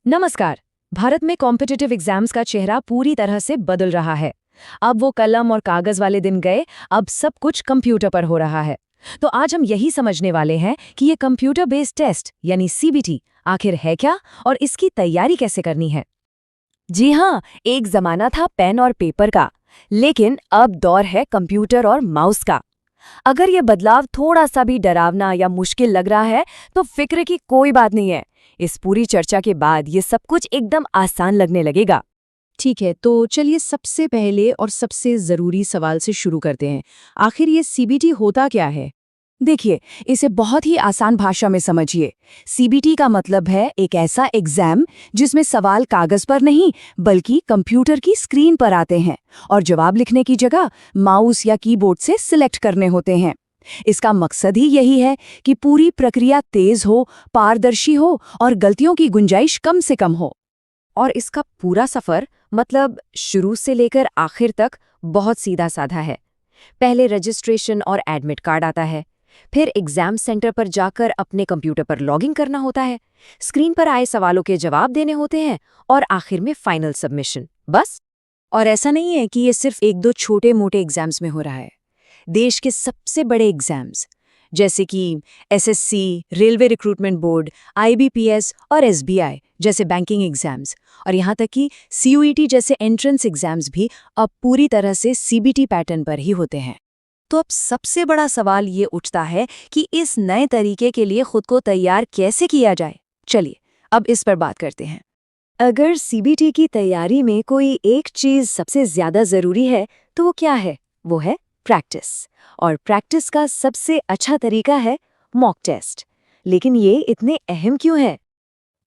नमस्कार। भारत में competitive exams का चेहरा पूरी तरह से बदल रहा है। अब वो कलम और कागज वाले दिन गए, अब सब कुछ कंप्यूटर पर हो रहा है। तो आज हम यही समझने वाले हैं कि ये कंप्यूटर बेस्ड टेस्ट यानी सीबीटी आखिर है क्या और इसकी तैयारी कैसे करनी है। जी हाँ, एक जमाना था पेन और पेपर का, लेकिन अब दौर है कंप्यूटर और माउस का। अगर ये बदलाव थोड़ा सा भी डरावना या मुश्किल लग रहा है, तो फिक्र की कोई बात नहीं है। इस पूरी चर्चा के बाद ये सब कुछ एकदम आसान लगने लगेगा। ठीक है, तो चलिए सबसे पहले और सबसे ज़रूरी सवाल से शुरू करते हैं। आखिर ये सीबीटी होता क्या है? देखिए, इसे बहुत ही आसान भाषा में समझिए। सीबीटी का मतलब है एक ऐसा एग्जाम जिसमें सवाल कागज पर नहीं बल्कि कंप्यूटर की स्क्रीन पर आते हैं और जवाब लिखने की जगह माउस या कीबोर्ड से सिलेक्ट करने होते हैं। इसका मकसद ही यही है कि पूरी प्रक्रिया तेज हो, पारदर्शी हो और गलतियों की गुंजाइश कम से कम हो। और इसका पूरा सफर मतलब शुरू से लेकर आखिर तक बहुत सीधा साधा है। पहले रजिस्ट्रेशन और एडमिट कार्ड आता है, फिर एग्जाम सेंटर पर जाकर अपने कंप्यूटर पर लॉगिन करना होता है, स्क्रीन पर आए सवालों के जवाब देने होते हैं और आखिर में फाइनल सबमिशन। बस। और ऐसा नहीं है कि ये सिर्फ एक दो छोटे मोटे एग्जाम्स में हो रहा है। देश के सबसे बड़े एग्जाम्स जैसे कि SSC, railway recruitment board, IBPS और एसबीआई जैसे बैंकिंग एग्जाम्स और यहाँ तक कि सीयूईटी जैसे एंट्रेंस एग्जाम्स भी अब पूरी तरह से सीबीटी पैटर्न पर ही होते हैं। तो अब सबसे बड़ा सवाल ये उठता है कि इस नए तरीके के लिए खुद को तैयार कैसे किया जाए। चलिए अब इस पर बात करते हैं। अगर सीबीटी की तैयारी में कोई एक चीज सबसे ज्यादा जरूरी है, तो वो क्या है? वो है प्रैक्टिस। और प्रैक्टिस का सबसे अच्छा तरीका है मॉक टेस्ट। लेकिन ये इतने अहम क्यों है?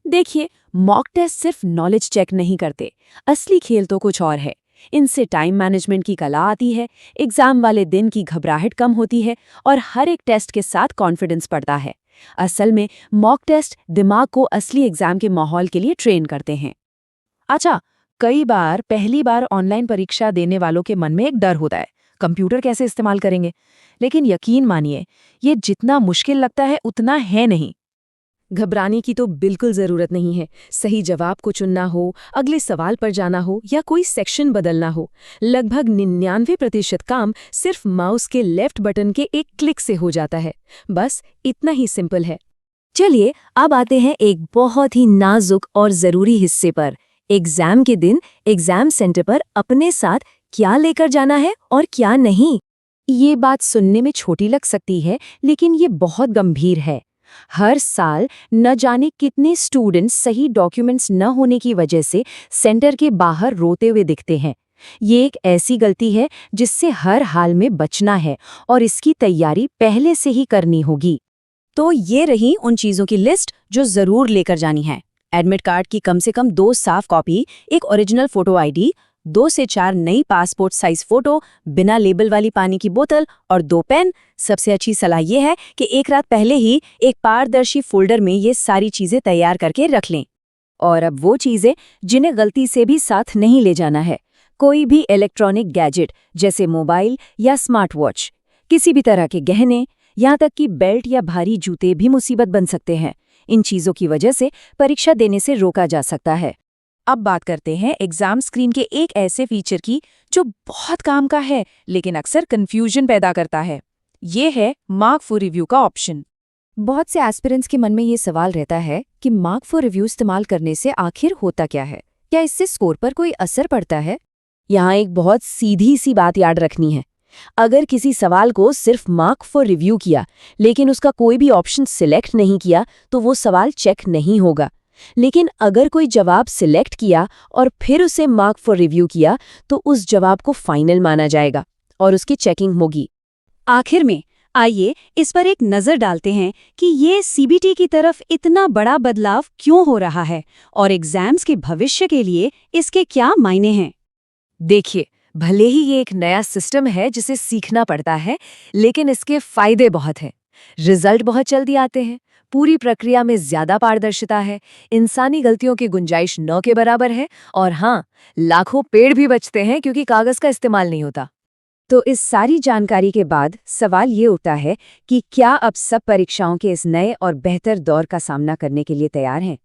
देखिए, मॉक टेस्ट सिर्फ नॉलेज चेक नहीं करते, असली खेल तो कुछ और है। इनसे टाइम मैनेजमेंट की कला आती है, एग्जाम वाले दिन की घबराहट कम होती है और हर एक टेस्ट के साथ कॉन्फिडेंस बढ़ता है। असल में मॉक टेस्ट दिमाग को असली एग्जाम के माहौल के लिए ट्रेन करते हैं। अच्छा, कई बार पहली बार ऑनलाइन परीक्षा देने वालों के मन में एक डर होता है, कंप्यूटर कैसे इस्तेमाल करेंगे। लेकिन यकीन मानिए, ये जितना मुश्किल लगता है उतना है नहीं। घबराने की तो बिल्कुल जरूरत नहीं है। सही जवाब को चुनना हो, अगले सवाल पर जाना हो या कोई सेक्शन बदलना हो, लगभग 99% काम सिर्फ माउस के लेफ्ट बटन के एक क्लिक से हो जाता है। बस इतना ही सिंपल है। चलिए अब आते हैं एक बहुत ही नाजुक और जरूरी हिस्से पर। एग्जाम के दिन एग्जाम सेंटर पर अपने साथ क्या लेकर जाना है और क्या नहीं। ये बात सुनने में छोटी लग सकती है, लेकिन ये बहुत गंभीर है। हर साल न जाने कितने स्टूडेंट्स सही डॉक्यूमेंट्स न होने की वजह से सेंटर के बाहर रोते हुए दिखते हैं। ये एक ऐसी गलती है जिससे हर हाल में बचना है और इसकी तैयारी पहले से ही करनी होगी। तो ये रही उन चीज़ों की लिस्ट जो ज़रूर लेकर जानी है। एडमिट कार्ड की कम से कम 2 साफ कॉपी, एक ओरिजिनल फोटो आईडी, 2 से 4 नई पासपोर्ट साइज फोटो, बिना लेबल वाली पानी की बोतल और 2 पेन। सबसे अच्छी सलाह ये है कि एक रात पहले ही एक पारदर्शी फोल्डर में ये सारी चीज़ें तैयार करके रख लें। और अब वो चीज़ें जिन्हें गलती से भी साथ नहीं ले जाना है। कोई भी इलेक्ट्रॉनिक गैजेट जैसे मोबाइल या स्मार्ट वॉच, किसी भी तरह के गहने, यहाँ तक कि बेल्ट या भारी जूते भी मुसीबत बन सकते हैं। इन चीज़ों की वजह से परीक्षा देने से रोका जा सकता है। अब बात करते हैं एग्जाम स्क्रीन के एक ऐसे फीचर की जो बहुत काम का है लेकिन अक्सर कंफ्यूजन पैदा करता है। ये है मार्क फॉर रिव्यू का ऑप्शन। बहुत से एस्पिरेंट्स के मन में ये सवाल रहता है कि मार्क फॉर रिव्यू इस्तेमाल करने से आखिर होता क्या है? क्या इससे स्कोर पर कोई असर पड़ता है? यहाँ एक बहुत सीधी सी बात याद रखनी है। अगर किसी सवाल को सिर्फ मार्क फॉर रिव्यू किया लेकिन उसका कोई भी ऑप्शन सिलेक्ट नहीं किया, तो वो सवाल चेक नहीं होगा। लेकिन अगर कोई जवाब सिलेक्ट किया और फिर उसे मार्क फॉर रिव्यू किया, तो उस जवाब को फाइनल माना जाएगा और उसकी चेकिंग होगी। आखिर में आइए इस पर एक नज़र डालते हैं कि ये सीबीटी की तरफ इतना बड़ा बदलाव क्यों हो रहा है और एग्जाम्स के भविष्य के लिए इसके क्या मायने हैं। देखिए, भले ही ये एक नया सिस्टम है जिसे सीखना पड़ता है, लेकिन इसके फायदे बहुत हैं। रिजल्ट बहुत जल्दी आते हैं, पूरी प्रक्रिया में ज्यादा पारदर्शिता है, इंसानी गलतियों की गुंजाइश 9 के बराबर है और हाँ, लाखों पेड़ भी बचते हैं क्योंकि कागज का इस्तेमाल नहीं होता। तो इस सारी जानकारी के बाद सवाल ये उठता है कि क्या अब सब परीक्षाओं के इस नए और बेहतर दौर का सामना करने के लिए तैयार हैं?